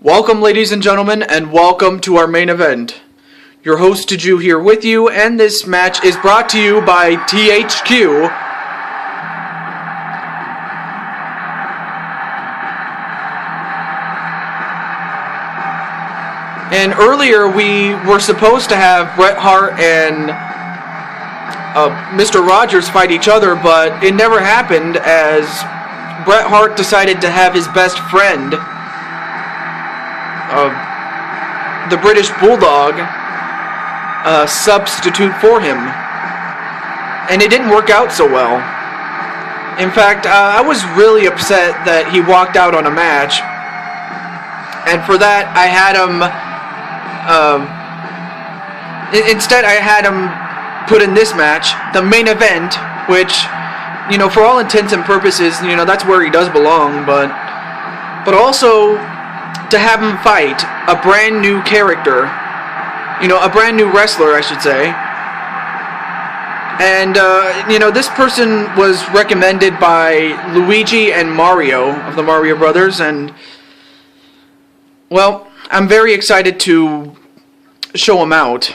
Welcome, ladies and gentlemen, and welcome to our main event. Your host Taju here with you, and this match is brought to you by THQ. And earlier we were supposed to have Bret Hart and Mr. Rogers fight each other, but it never happened as Bret Hart decided to have his best friend, the British Bulldog, substitute for him. And it didn't work out so well. In fact, I was really upset that he walked out on a match. And for that, I had him... instead, I had him put in this match, the main event, which, you know, for all intents and purposes, you know, that's where he does belong, but also to have him fight a brand new character, you know, a brand new wrestler, I should say. And, you know, this person was recommended by Luigi and Mario of the Mario Brothers, and, well, I'm very excited to show him out.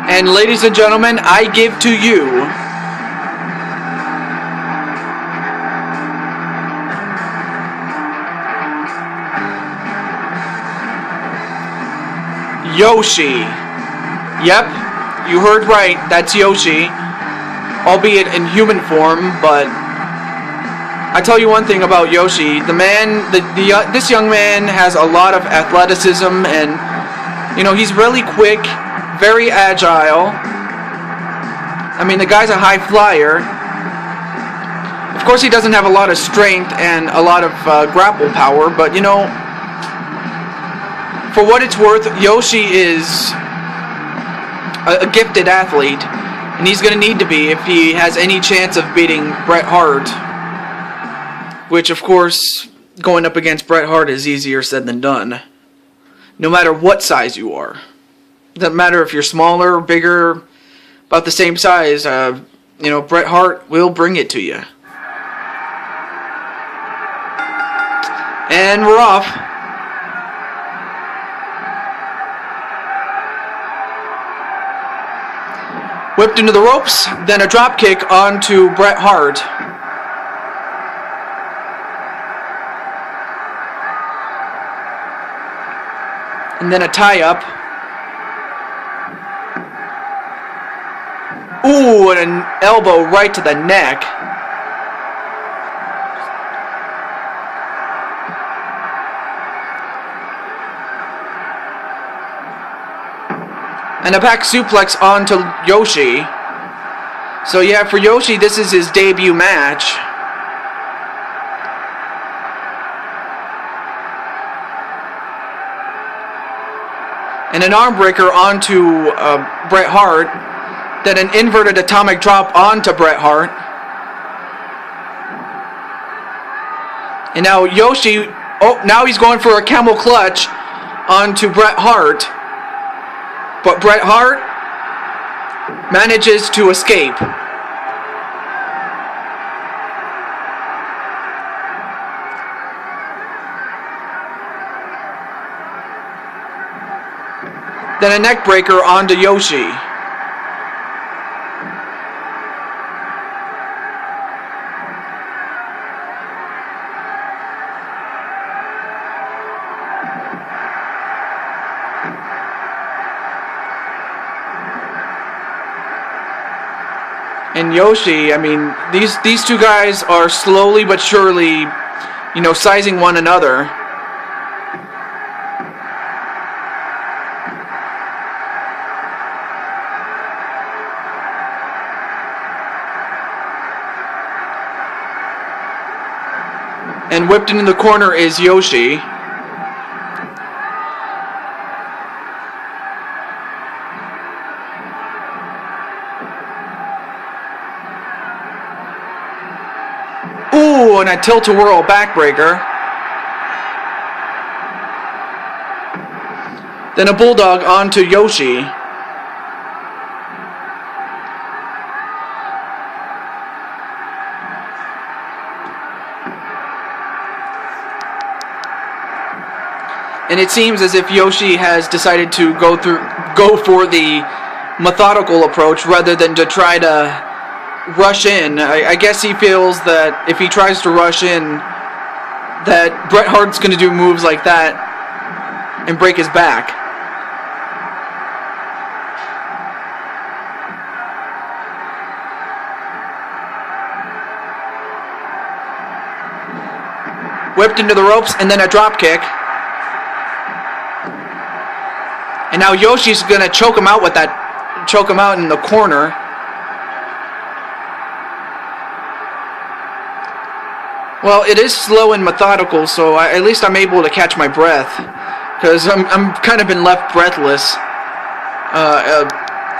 And ladies and gentlemen, I give to you Yoshi. Yep, you heard right, that's Yoshi. Albeit in human form, but I tell you one thing about Yoshi. The man, this young man has a lot of athleticism, and, you know, he's really quick, very agile. I mean, the guy's a high flyer. Of course, he doesn't have a lot of strength and a lot of grapple power, but, you know, for what it's worth, Yoshi is a gifted athlete, and he's going to need to be if he has any chance of beating Bret Hart. Which, of course, going up against Bret Hart is easier said than done. No matter what size you are. Doesn't matter if you're smaller, bigger, about the same size. You know, Bret Hart will bring it to you. And we're off. Whipped into the ropes, then a drop kick onto Bret Hart. And then a tie-up. Ooh, and an elbow right to the neck. And a back suplex onto Yoshi. So yeah, for Yoshi, this is his debut match. And an arm breaker onto Bret Hart. Then an inverted atomic drop onto Bret Hart. And now Yoshi, now he's going for a camel clutch onto Bret Hart. But Bret Hart manages to escape. Then a neck breaker onto Yoshi. And Yoshi, I mean, these two guys are slowly but surely, you know, sizing one another. And whipped into the corner is Yoshi. Ooh, and a tilt-a-whirl backbreaker. Then a bulldog onto Yoshi. And it seems as if Yoshi has decided to go for the methodical approach rather than to try to rush in. I guess he feels that if he tries to rush in, that Bret Hart's going to do moves like that and break his back. Whipped into the ropes and then a drop kick. And now Yoshi's gonna choke him out with that, choke him out in the corner. Well, it is slow and methodical, so at least I'm able to catch my breath, because I'm kind of been left breathless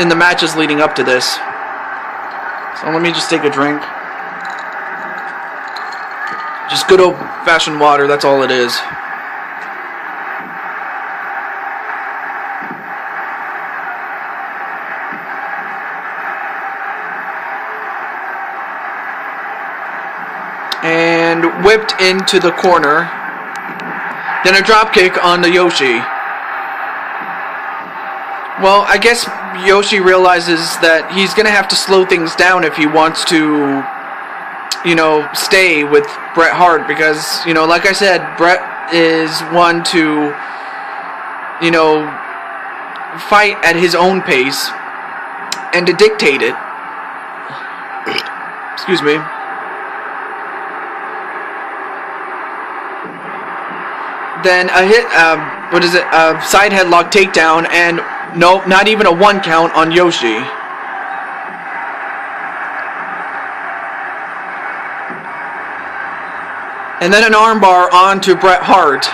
in the matches leading up to this. So let me just take a drink. Just good old-fashioned water, that's all it is. And whipped into the corner. Then a dropkick on the Yoshi. Well, I guess Yoshi realizes that he's going to have to slow things down if he wants to, you know, stay with Bret Hart. Because, you know, like I said, Bret is one to, you know, fight at his own pace and to dictate it. Excuse me. Then a hit, a side headlock takedown, and nope, not even a 1 count on Yoshi. And then an armbar onto Bret Hart.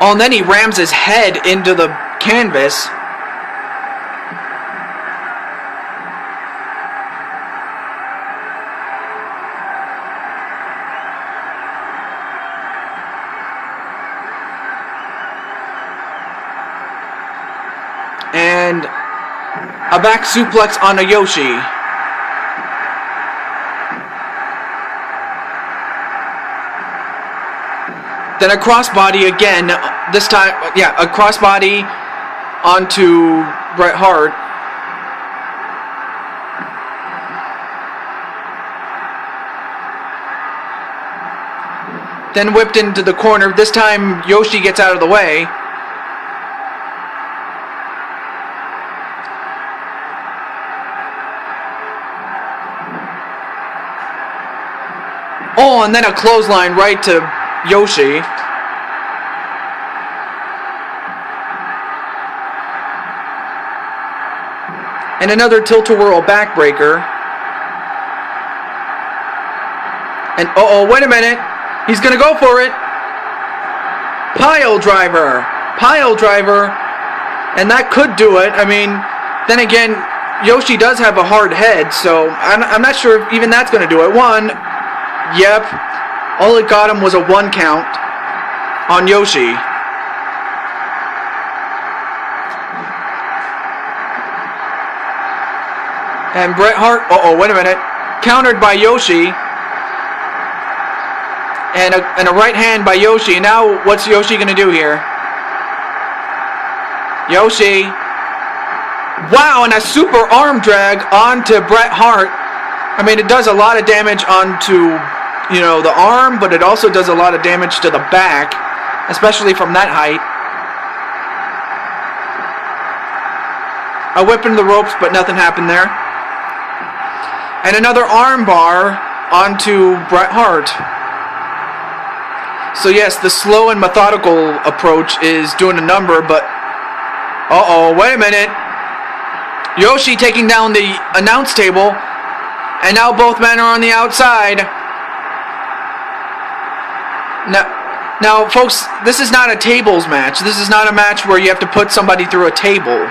Oh, and then he rams his head into the canvas. And a back suplex on a Yoshi. Then a crossbody again. This time, yeah, a crossbody onto Bret Hart. Then whipped into the corner. This time Yoshi gets out of the way. Oh, and then a clothesline right to Yoshi. And another tilt-a-whirl backbreaker. And uh-oh, wait a minute. He's gonna go for it. Pile driver. Pile driver. And that could do it. I mean, then again, Yoshi does have a hard head, so I'm not sure if even that's gonna do it. One. Yep, all it got him was a 1 count on Yoshi. And Bret Hart, wait a minute, countered by Yoshi. And a right hand by Yoshi. And now, what's Yoshi going to do here? Yoshi. Wow, and a super arm drag onto Bret Hart. I mean, it does a lot of damage onto, you know, the arm, but it also does a lot of damage to the back, especially from that height. A whip into the ropes, but nothing happened there. And another arm bar onto Bret Hart. So yes, the slow and methodical approach is doing a number, but wait a minute. Yoshi taking down the announce table. And now both men are on the outside. Now, folks, this is not a tables match. This is not a match where you have to put somebody through a table.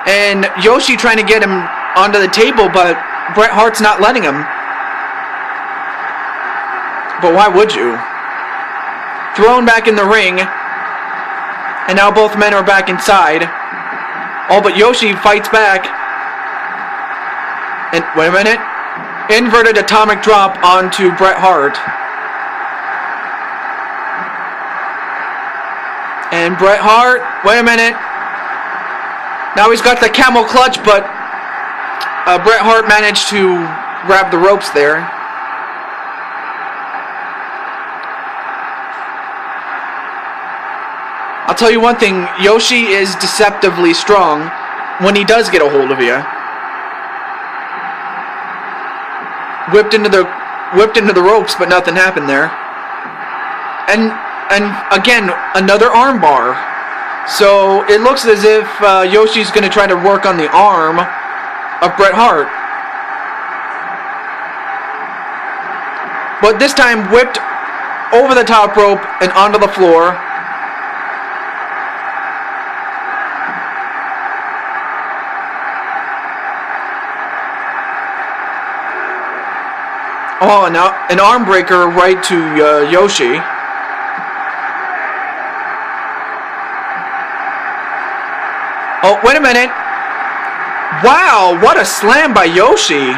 And Yoshi trying to get him onto the table, but Bret Hart's not letting him. But why would you? Thrown back in the ring. And now both men are back inside. Oh, but Yoshi fights back. And wait a minute. Inverted atomic drop onto Bret Hart. And Bret Hart, wait a minute. Now he's got the camel clutch, but Bret Hart managed to grab the ropes there. I'll tell you one thing, Yoshi is deceptively strong when he does get a hold of you. Whipped into the ropes, but nothing happened there. And again, another arm bar. So it looks as if Yoshi's going to try to work on the arm of Bret Hart. But this time whipped over the top rope and onto the floor. Oh, and an arm breaker right to Yoshi. Oh, wait a minute. Wow, what a slam by Yoshi.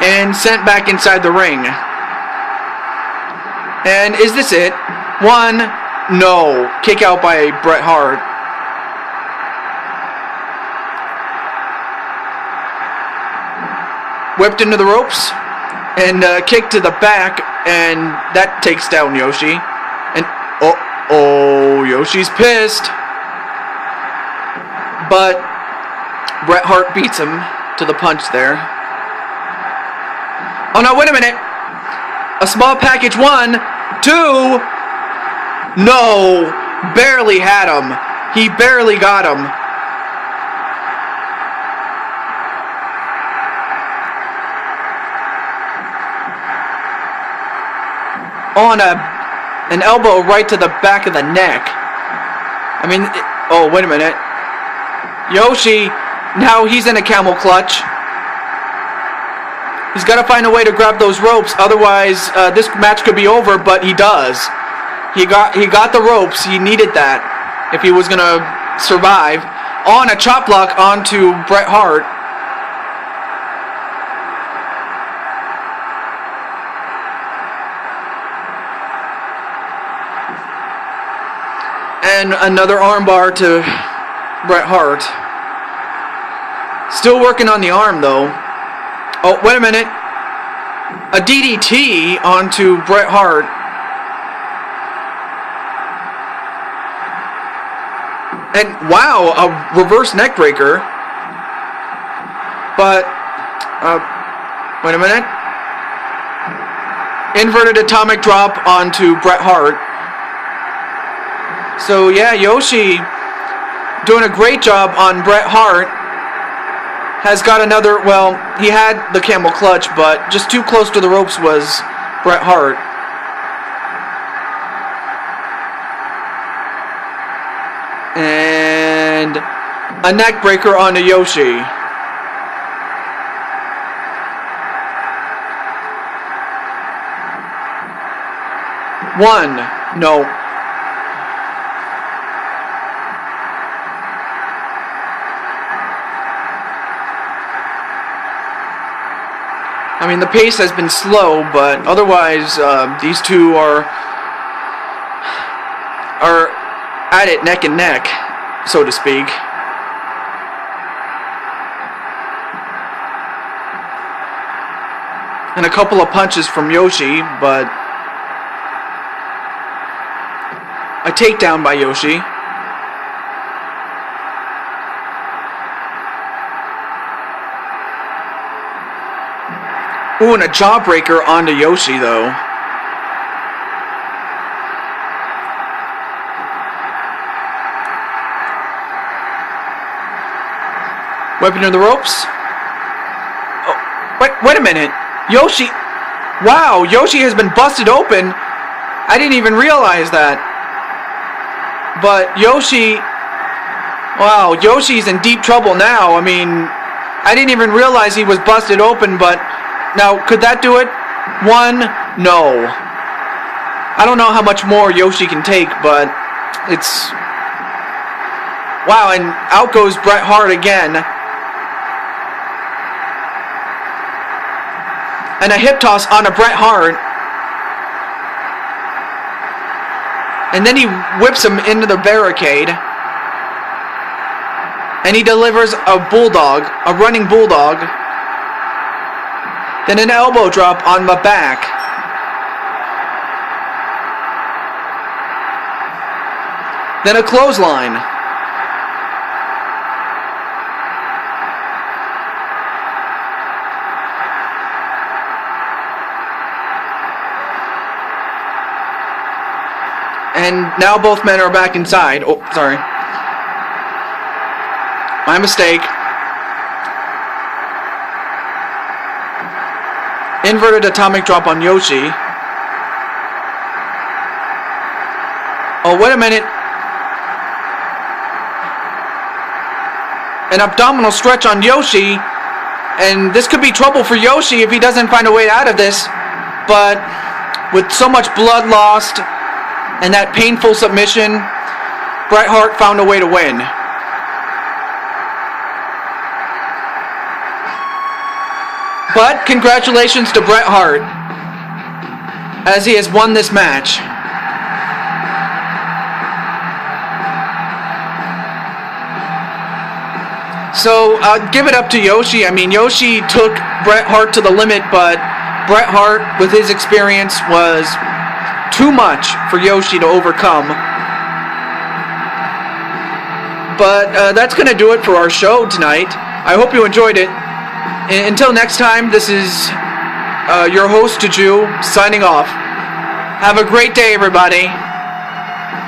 And sent back inside the ring. And is this it? One, no. Kick out by Bret Hart. Whipped into the ropes and kicked to the back, and that takes down Yoshi. And oh, Yoshi's pissed. But Bret Hart beats him to the punch there. Oh no, wait a minute. A small package, 1, 2. No, barely had him. He barely got him. On an elbow right to the back of the neck. I mean, oh, wait a minute. Yoshi, now he's in a camel clutch. He's got to find a way to grab those ropes, otherwise this match could be over, but he does. He got the ropes, he needed that if he was going to survive. On a chop block onto Bret Hart. And another armbar to Bret Hart. Still working on the arm though. Oh, wait a minute. A DDT onto Bret Hart. And wow, a reverse neck breaker. But, wait a minute. Inverted atomic drop onto Bret Hart. So yeah, Yoshi doing a great job on Bret Hart. Has got another, well, he had the camel clutch, but just too close to the ropes was Bret Hart. And a neck breaker onto Yoshi. One, no. I mean, the pace has been slow, but otherwise, these two are at it neck and neck, so to speak. And a couple of punches from Yoshi, but a takedown by Yoshi. Ooh, and a jawbreaker onto Yoshi, though. Weapon in the ropes. Oh, wait a minute. Yoshi. Wow, Yoshi has been busted open. I didn't even realize that. But Yoshi. Wow, Yoshi's in deep trouble now. I mean, I didn't even realize he was busted open, but. Now, could that do it? One, no. I don't know how much more Yoshi can take, but it's Wow, and out goes Bret Hart again. And a hip toss on a Bret Hart. And then he whips him into the barricade. And he delivers a bulldog, a running bulldog. Then an elbow drop on the back. Then a clothesline. And now both men are back inside. Oh, sorry. My mistake. Inverted atomic drop on Yoshi. Oh, wait a minute. An abdominal stretch on Yoshi. And this could be trouble for Yoshi if he doesn't find a way out of this. But with so much blood lost and that painful submission, Bret Hart found a way to win. But congratulations to Bret Hart, as he has won this match. So give it up to Yoshi. I mean, Yoshi took Bret Hart to the limit, but Bret Hart, with his experience, was too much for Yoshi to overcome. But that's going to do it for our show tonight. I hope you enjoyed it. Until next time, this is your host, Jew, signing off. Have a great day, everybody.